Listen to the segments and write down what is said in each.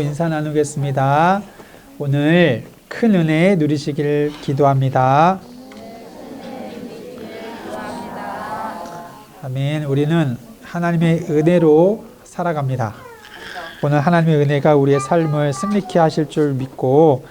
인사 나누겠습니다. 오늘 큰 은혜 누리시길 기도합니다. 아멘. 우리는 하나님의 은혜로 살아갑니다. 오늘 하나님의 은혜가 우리의 삶을 승리케 하실 줄 믿고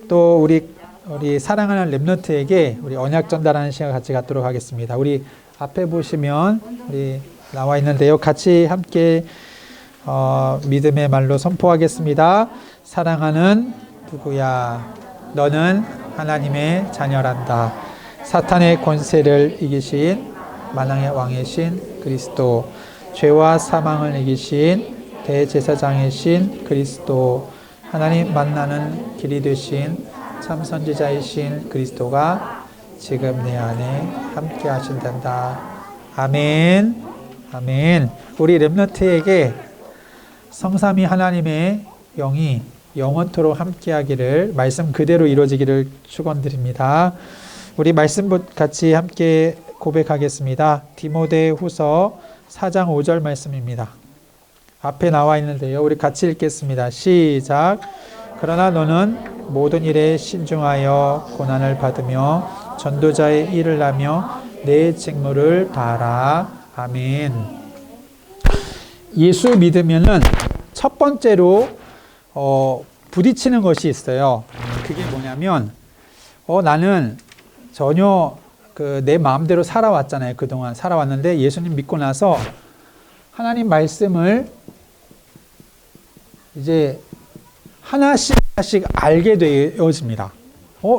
또 우리 사랑하는 렘넌트에게 우리 언약 전달하는 시간 같이 갖도록 하겠습니다. 우리 앞에 보시면 우리 나와 있는데요. 같이 함께 믿음의 말로 선포하겠습니다. 사랑하는 누구야, 너는 하나님의 자녀란다. 사탄의 권세를 이기신 만왕의 왕이신 그리스도, 죄와 사망을 이기신 대제사장이신 그리스도, 하나님 만나는 길이 되신 참 선지자이신 그리스도가 지금 내 안에 함께 하신단다. 아멘. 아멘. 우리 렘넌트에게 성삼위 하나님의 영이 영원토록 함께하기를, 말씀 그대로 이루어지기를 축원드립니다. 우리 말씀 같이 함께 고백하겠습니다. 디모데후서 4장 5절 말씀입니다. 앞에 나와 있는데요. 우리 같이 읽겠습니다. 시작. 그러나 너는 모든 일에 신중하여 고난을 받으며 전도자의 일을 하며 내 직무를 다하라. 아멘. 예수 믿으면은 첫 번째로 부딪히는 것이 있어요. 그게 뭐냐면 나는 전혀 내 마음대로 살아왔잖아요. 그동안 살아왔는데 예수님 믿고 나서 하나님 말씀을 이제 하나씩 알게 되어집니다.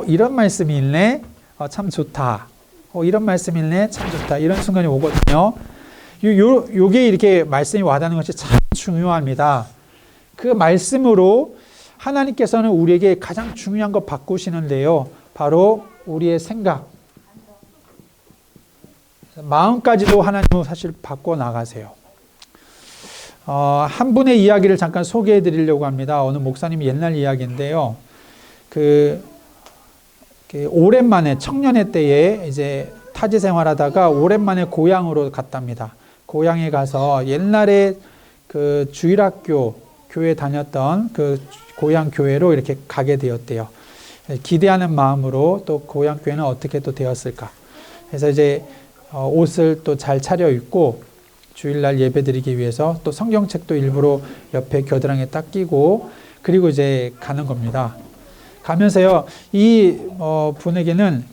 이런 말씀이 있네. 참 좋다. 이런 말씀이 있네. 참 좋다. 이런 순간이 오거든요. 요게 이렇게 말씀이 와닿는 것이 참 중요합니다. 그 말씀으로 하나님께서는 우리에게 가장 중요한 것 바꾸시는데요. 바로 우리의 생각, 마음까지도 하나님은 사실 바꿔 나가세요. 한 분의 이야기를 잠깐 소개해 드리려고 합니다. 어느 목사님 옛날 이야기인데요. 오랜만에 청년의 때에 이제 타지 생활하다가 오랜만에 고향으로 갔답니다. 고향에 가서 옛날에 그 주일학교 교회 다녔던 그 고향 교회로 이렇게 가게 되었대요. 기대하는 마음으로 또 고향 교회는 어떻게 또 되었을까. 그래서 이제 옷을 또 잘 차려 입고 주일날 예배 드리기 위해서 또 성경책도 일부러 옆에 겨드랑이에 딱 끼고 그리고 이제 가는 겁니다. 가면서요, 이 분에게는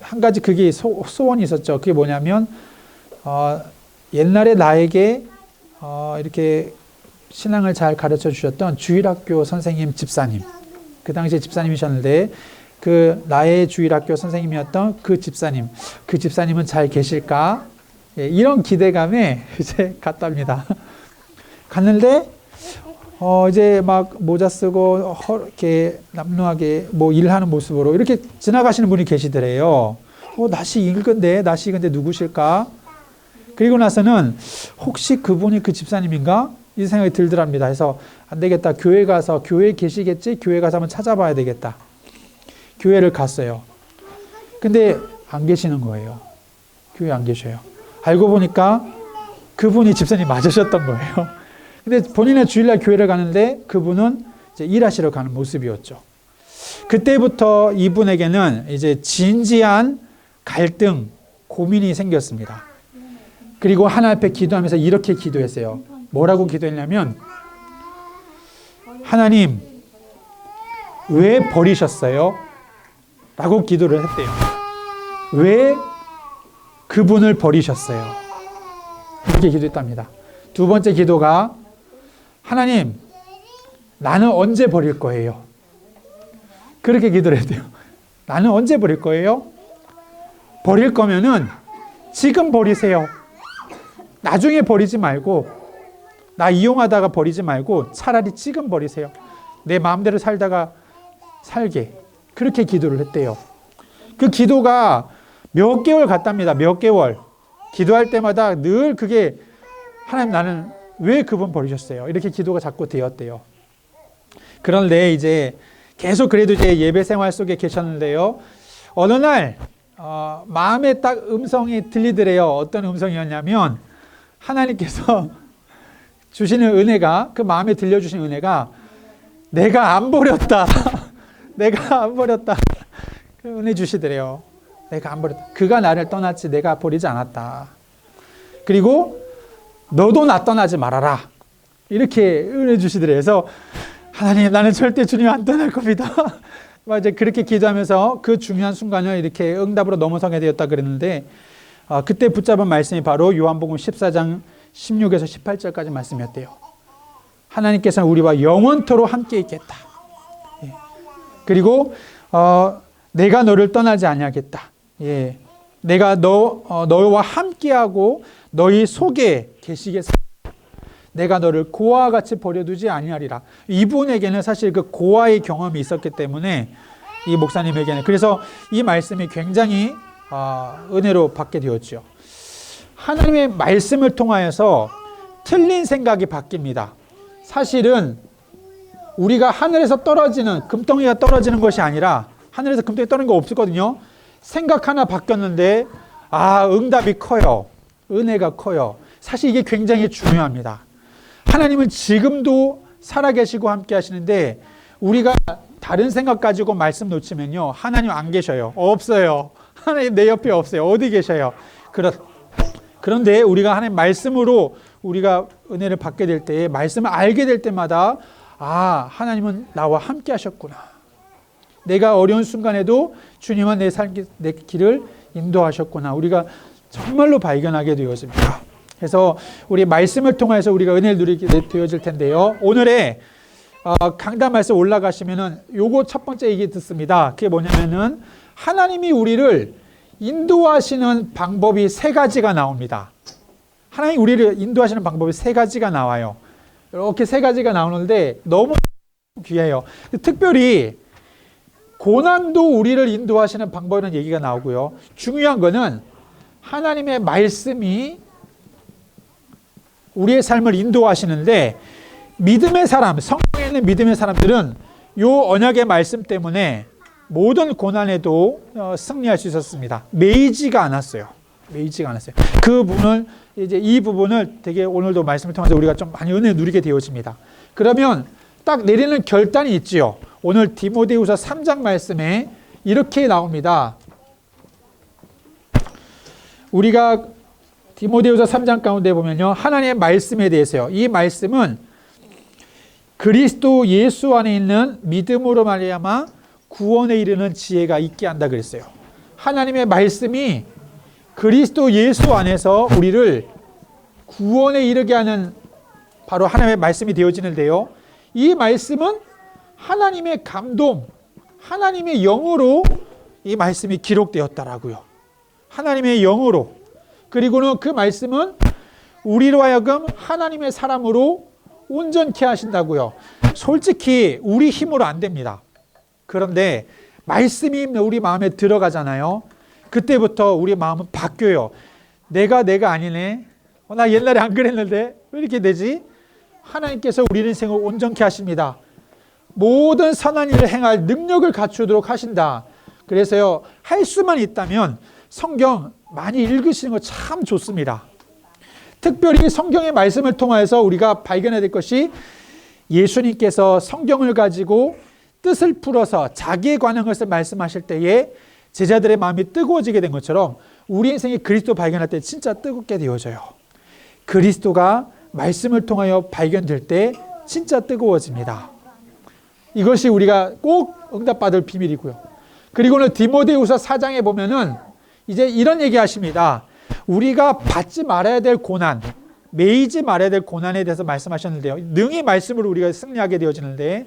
한 가지 그게 소원이 있었죠. 그게 뭐냐면 옛날에 나에게 이렇게 신앙을 잘 가르쳐 주셨던 주일학교 선생님 집사님, 그 당시에 집사님이셨는데 나의 주일학교 선생님이었던 그 집사님은 잘 계실까? 이런 기대감에 이제 갔답니다. 갔는데 이제 막 모자 쓰고 이렇게 남루하게 일하는 모습으로 이렇게 지나가시는 분이 계시더래요. 낯이 익은데 누구실까? 그리고 나서는 혹시 그분이 그 집사님인가? 이 생각이 들더랍니다. 그래서 안 되겠다. 교회에 계시겠지? 교회 가서 한번 찾아봐야 되겠다. 교회를 갔어요. 근데 안 계시는 거예요. 교회에 안 계셔요. 알고 보니까 그분이 집사님 맞으셨던 거예요. 근데 본인의 주일날 교회를 가는데 그분은 이제 일하시러 가는 모습이었죠. 그때부터 이분에게는 이제 진지한 갈등, 고민이 생겼습니다. 그리고 하나님 앞에 기도하면서 이렇게 기도했어요. 뭐라고 기도했냐면, 하나님, 왜 버리셨어요? 라고 기도를 했대요. 왜 그분을 버리셨어요? 이렇게 기도했답니다. 두 번째 기도가, 하나님, 나는 언제 버릴 거예요? 그렇게 기도를 했대요. 나는 언제 버릴 거예요? 버릴 거면은 지금 버리세요. 나중에 버리지 말고, 나 이용하다가 버리지 말고 차라리 지금 버리세요. 내 마음대로 살다가 살게. 그렇게 기도를 했대요. 그 기도가 몇 개월 갔답니다. 몇 개월. 기도할 때마다 늘 그게, 하나님, 나는 왜 그분 버리셨어요? 이렇게 기도가 자꾸 되었대요. 그런데 이제 계속 그래도 이제 예배 생활 속에 계셨는데요. 어느 날 마음에 딱 음성이 들리더래요. 어떤 음성이었냐면, 하나님께서 주시는 은혜가, 그 마음에 들려주신 은혜가 내가 안 버렸다. 내가 안 버렸다. 그 은혜 주시더래요. 내가 안 버렸다. 그가 나를 떠났지 내가 버리지 않았다. 그리고 너도 나 떠나지 말아라. 이렇게 은혜 주시더래요. 그래서 하나님, 나는 절대 주님 안 떠날 겁니다. 이제 그렇게 기도하면서 그 중요한 순간을 이렇게 응답으로 넘어서게 되었다 그랬는데, 그때 붙잡은 말씀이 바로 요한복음 14장 16에서 18절까지 말씀이었대요. 하나님께서는 우리와 영원토록 함께 있겠다. 예. 그리고 내가 너를 떠나지 아니하겠다. 예. 내가 너와 함께하고 너희 속에 계시겠다. 내가 너를 고아와 같이 버려두지 아니하리라. 이분에게는 사실 그 고아의 경험이 있었기 때문에, 이 목사님에게는, 그래서 이 말씀이 굉장히 은혜로 받게 되었죠. 하나님의 말씀을 통하여서 틀린 생각이 바뀝니다. 사실은 우리가 하늘에서 떨어지는, 금덩이가 떨어지는 것이 아니라, 하늘에서 금덩이 떨어지는 거 없었거든요. 생각 하나 바뀌었는데 응답이 커요. 은혜가 커요. 사실 이게 굉장히 중요합니다. 하나님은 지금도 살아계시고 함께 하시는데, 우리가 다른 생각 가지고 말씀 놓치면요, 하나님 안 계셔요. 없어요. 하나님 내 옆에 없어요. 어디 계셔요? 그런데 우리가 하나님 말씀으로 우리가 은혜를 받게 될 때에, 말씀을 알게 될 때마다 하나님은 나와 함께 하셨구나. 내가 어려운 순간에도 주님은 내 길을 인도하셨구나. 우리가 정말로 발견하게 되어집니다. 그래서 우리 말씀을 통해서 우리가 은혜를 누리게 되어질 텐데요. 오늘의 강단 말씀 올라가시면은 요거 첫 번째 얘기 듣습니다. 그게 뭐냐면은 하나님이 우리를 인도하시는 방법이 세 가지가 나옵니다. 하나님 우리를 인도하시는 방법이 세 가지가 나와요. 이렇게 세 가지가 나오는데 너무 귀해요. 특별히 고난도 우리를 인도하시는 방법이라는 얘기가 나오고요. 중요한 거는 하나님의 말씀이 우리의 삶을 인도하시는데, 믿음의 사람, 성경에 있는 믿음의 사람들은 요 언약의 말씀 때문에 모든 고난에도 승리할 수 있었습니다. 매이지가 않았어요. 그 부분을, 이제 이 부분을 되게 오늘도 말씀을 통해서 우리가 좀 많이 은혜 누리게 되어집니다. 그러면 딱 내리는 결단이 있지요. 오늘 디모데후서 3장 말씀에 이렇게 나옵니다. 우리가 디모데후서 3장 가운데 보면요, 하나님의 말씀에 대해서요. 이 말씀은 그리스도 예수 안에 있는 믿음으로 말미암아 구원에 이르는 지혜가 있게 한다 그랬어요. 하나님의 말씀이 그리스도 예수 안에서 우리를 구원에 이르게 하는 바로 하나님의 말씀이 되어지는데요. 이 말씀은 하나님의 감동, 하나님의 영으로 이 말씀이 기록되었다라고요. 하나님의 영으로. 그리고는 그 말씀은 우리로 하여금 하나님의 사람으로 온전케 하신다고요. 솔직히 우리 힘으로 안 됩니다. 그런데 말씀이 우리 마음에 들어가잖아요. 그때부터 우리 마음은 바뀌어요. 내가 아니네. 나 옛날에 안 그랬는데 왜 이렇게 되지? 하나님께서 우리 인생을 온전케 하십니다. 모든 선한 일을 행할 능력을 갖추도록 하신다. 그래서요, 할 수만 있다면 성경 많이 읽으시는 거 참 좋습니다. 특별히 성경의 말씀을 통해서 우리가 발견해야 될 것이, 예수님께서 성경을 가지고 뜻을 풀어서 자기에 관한 것을 말씀하실 때에 제자들의 마음이 뜨거워지게 된 것처럼 우리 인생의 그리스도 발견할 때 진짜 뜨겁게 되어져요. 그리스도가 말씀을 통하여 발견될 때 진짜 뜨거워집니다. 이것이 우리가 꼭 응답받을 비밀이고요. 그리고는 디모데후서 4장에 보면은 이제 이런 얘기 하십니다. 우리가 받지 말아야 될 고난, 매이지 말아야 될 고난에 대해서 말씀하셨는데요. 능히 말씀으로 우리가 승리하게 되어지는데,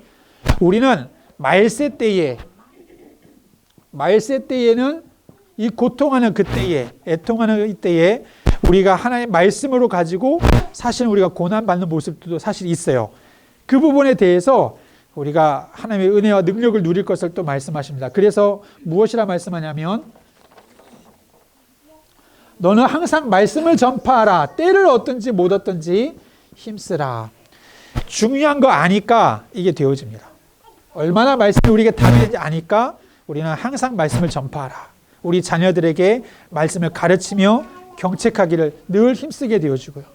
우리는 말세 때에는 이 고통하는 그때에, 애통하는 이때에 우리가 하나님의 말씀으로 가지고 사실 우리가 고난받는 모습도 사실 있어요. 그 부분에 대해서 우리가 하나님의 은혜와 능력을 누릴 것을 또 말씀하십니다. 그래서 무엇이라 말씀하냐면, 너는 항상 말씀을 전파하라. 때를 얻든지 못 얻든지 힘쓰라. 중요한 거 아니까 이게 되어집니다. 얼마나 말씀이 우리에게 답인지 아니까 우리는 항상 말씀을 전파하라. 우리 자녀들에게 말씀을 가르치며 경책하기를 늘 힘쓰게 되어지고요.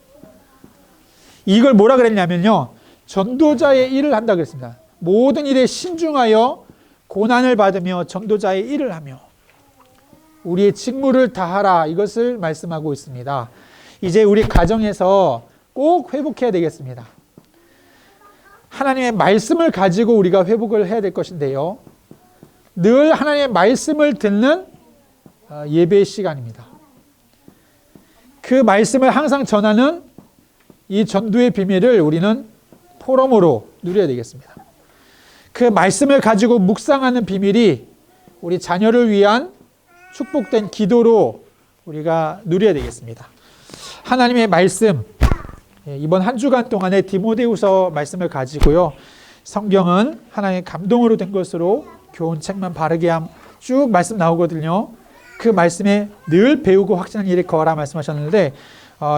이걸 뭐라 그랬냐면요, 전도자의 일을 한다 그랬습니다. 모든 일에 신중하여 고난을 받으며 전도자의 일을 하며 우리의 직무를 다하라, 이것을 말씀하고 있습니다. 이제 우리 가정에서 꼭 회복해야 되겠습니다. 하나님의 말씀을 가지고 우리가 회복을 해야 될 것인데요, 늘 하나님의 말씀을 듣는 예배 시간입니다. 그 말씀을 항상 전하는 이 전도의 비밀을 우리는 포럼으로 누려야 되겠습니다. 그 말씀을 가지고 묵상하는 비밀이 우리 자녀를 위한 축복된 기도로 우리가 누려야 되겠습니다. 하나님의 말씀, 이번 한 주간 동안에 디모데후서 말씀을 가지고요, 성경은 하나님의 감동으로 된 것으로 교훈 책만 바르게 함 쭉 말씀 나오거든요. 그 말씀에 늘 배우고 확신하는 일에 거하라 말씀하셨는데,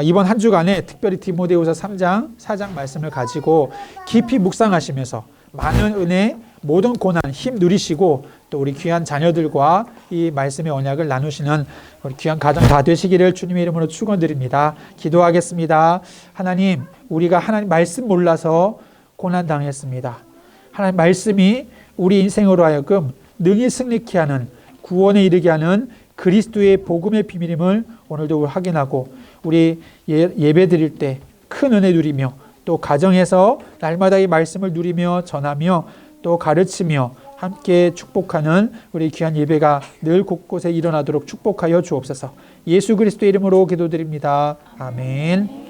이번 한 주간에 특별히 디모데후서 3장, 4장 말씀을 가지고 깊이 묵상하시면서 많은 은혜, 모든 고난, 힘 누리시고 또 우리 귀한 자녀들과 이 말씀의 언약을 나누시는 우리 귀한 가정 다 되시기를 주님의 이름으로 축원드립니다. 기도하겠습니다. 하나님, 우리가 하나님 말씀 몰라서 고난 당했습니다. 하나님 말씀이 우리 인생으로 하여금 능히 승리케 하는, 구원에 이르게 하는 그리스도의 복음의 비밀임을 오늘도 확인하고 우리 예배 드릴 때 큰 은혜 누리며 또 가정에서 날마다 이 말씀을 누리며 전하며 또 가르치며 함께 축복하는 우리 귀한 예배가 늘 곳곳에 일어나도록 축복하여 주옵소서. 예수 그리스도의 이름으로 기도드립니다. 아멘.